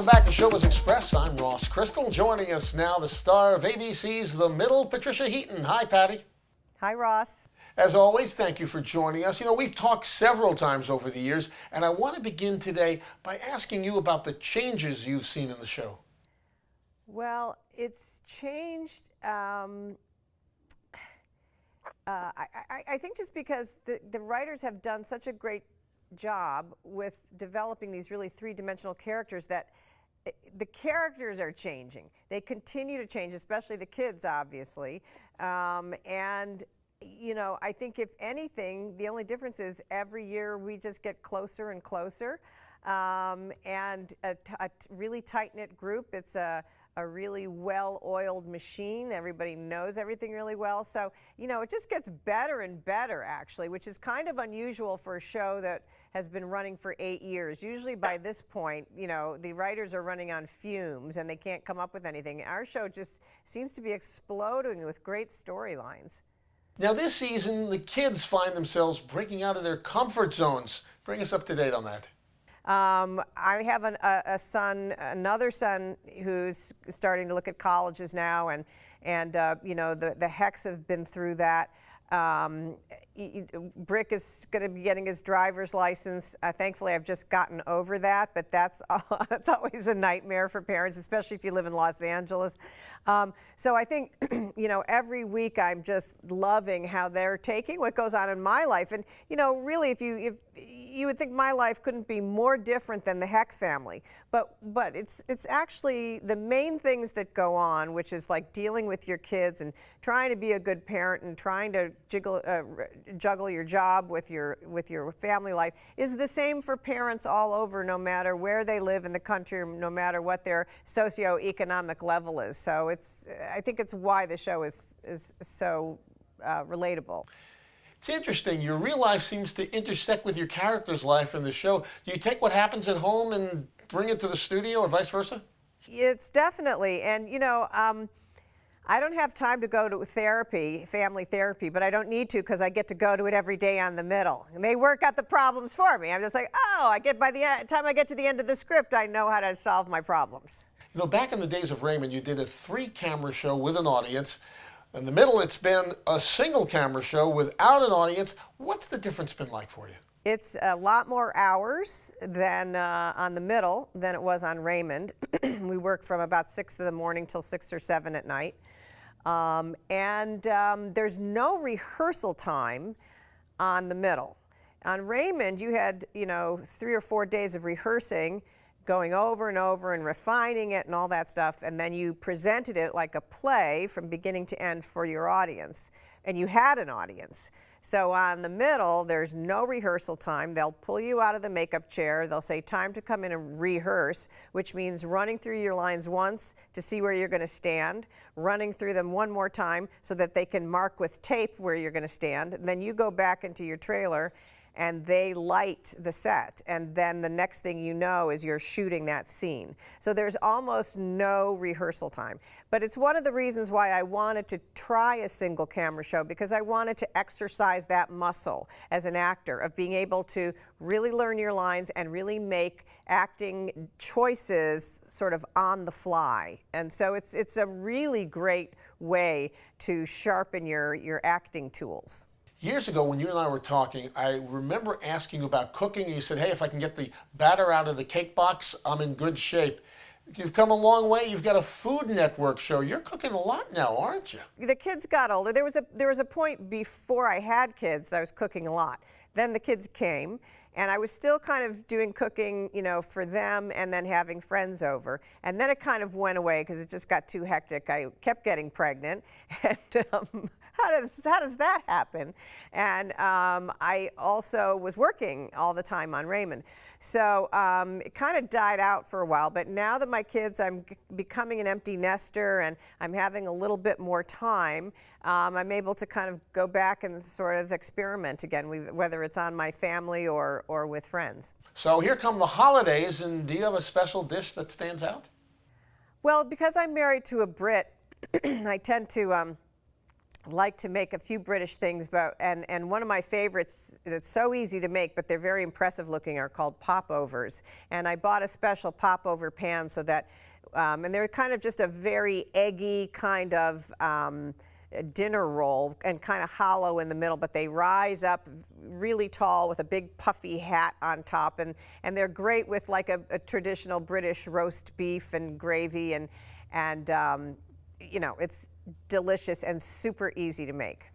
back to Showbiz Express. I'm Ross Crystal. Joining us now, the star of ABC's The Middle, Patricia Heaton. Hi, Patty. Hi, Ross. As always, thank you for joining us. You know, we've talked several times over the years, and I want to begin today by asking you about the changes you've seen in the show. Well, it's changed. I think just because the writers have done such a great job with developing these really three-dimensional characters that the characters are changing. They continue to change, especially the kids, obviously. And, you know, I think if anything, the only difference is every year we just get closer and closer. And a really tight-knit group. It's a really well-oiled machine. Everybody knows everything really well. So, you know, it just gets better and better, actually, which is kind of unusual for a show that has been running for 8 years. Usually by this point, you know, the writers are running on fumes and they can't come up with anything. Our show just seems to be exploding with great storylines. Now, this season, the kids find themselves breaking out of their comfort zones. Bring us up to date on that. I have another son who's starting to look at colleges now, and you know, the Hecks have been through that. Brick is going to be getting his driver's license. Thankfully, I've just gotten over that, but that's always a nightmare for parents, especially if you live in Los Angeles. So I think, you know, every week I'm just loving how they're taking what goes on in my life. And, you know, really, if you would think my life couldn't be more different than the Heck family, but it's actually the main things that go on, which is like dealing with your kids and trying to be a good parent and trying to juggle your job with your family life, is the same for parents all over, no matter where they live in the country, no matter what their socioeconomic level is. So I think it's why the show is so relatable. It's interesting. Your real life seems to intersect with your character's life in the show. Do you take what happens at home and bring it to the studio, or vice versa? It's definitely, and you know, I don't have time to go to therapy, family therapy, but I don't need to because I get to go to it every day on The Middle. And they work out the problems for me. I'm just like, oh, by the time I get to the end of the script, I know how to solve my problems. You know, back in the days of Raymond, you did a 3-camera show with an audience. In The Middle, it's been a single-camera show without an audience. What's the difference been like for you? It's a lot more hours than on The Middle than it was on Raymond. We work from about 6 in the morning till 6 or 7 at night. There's no rehearsal time on The Middle. On Raymond, you had, you know, 3 or 4 days of rehearsing, going over and over and refining it and all that stuff, and then you presented it like a play from beginning to end for your audience, and you had an audience. So on The Middle, there's no rehearsal time. They'll pull you out of the makeup chair. They'll say, time to come in and rehearse, which means running through your lines once to see where you're going to stand, running through them one more time so that they can mark with tape where you're going to stand. And then you go back into your trailer and they light the set, and then the next thing you know is you're shooting that scene. So there's almost no rehearsal time. But it's one of the reasons why I wanted to try a single camera show, because I wanted to exercise that muscle as an actor of being able to really learn your lines and really make acting choices sort of on the fly. And so it's a really great way to sharpen your acting tools. Years ago, when you and I were talking, I remember asking you about cooking, and you said, hey, if I can get the batter out of the cake box, I'm in good shape. You've come a long way. You've got a Food Network show. You're cooking a lot now, aren't you? The kids got older. There was a point before I had kids that I was cooking a lot. Then the kids came, and I was still kind of doing cooking, you know, for them and then having friends over. And then it kind of went away because it just got too hectic. I kept getting pregnant, and how does that happen? And I also was working all the time on Raymond. So it kind of died out for a while, but now that my kids, I'm becoming an empty nester and I'm having a little bit more time, I'm able to kind of go back and sort of experiment again, with, whether it's on my family or with friends. So here come the holidays, and do you have a special dish that stands out? Well, because I'm married to a Brit, I tend to like to make a few British things, and one of my favorites that's so easy to make, but they're very impressive looking, are called popovers. And I bought a special popover pan so that, and they're kind of just a very eggy kind of dinner roll and kind of hollow in the middle, but they rise up really tall with a big puffy hat on top, and they're great with like a traditional British roast beef and gravy, and you know, it's delicious and super easy to make.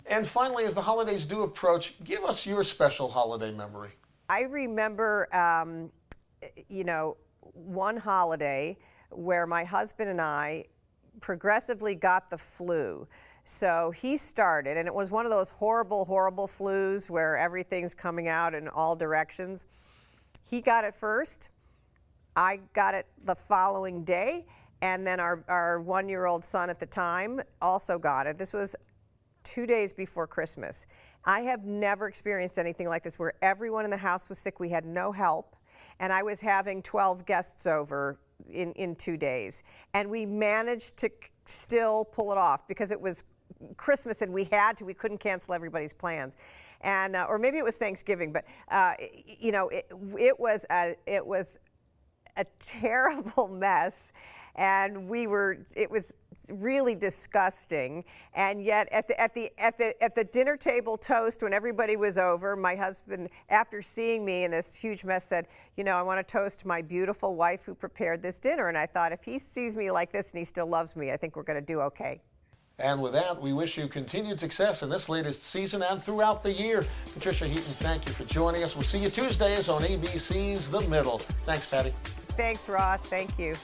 And finally, as the holidays do approach, give us your special holiday memory. I remember, you know, one holiday where my husband and I progressively got the flu. So he started, and it was one of those horrible, horrible flus where everything's coming out in all directions. He got it first. I got it the following day. And then our one-year-old son at the time also got it. This was 2 days before Christmas. I have never experienced anything like this where everyone in the house was sick. We had no help. And I was having 12 guests over in 2 days. And we managed to still pull it off because it was Christmas and we couldn't cancel everybody's plans. And, or maybe it was Thanksgiving, but you know, it was a terrible mess. And it was really disgusting. And yet at the dinner table toast, when everybody was over, my husband, after seeing me in this huge mess, said, you know, I want to toast my beautiful wife who prepared this dinner. And I thought, if he sees me like this and he still loves me, I think we're going to do okay. And with that, we wish you continued success in this latest season and throughout the year. Patricia Heaton, thank you for joining us. We'll see you Tuesdays on ABC's The Middle. Thanks, Patty. Thanks, Ross. Thank you.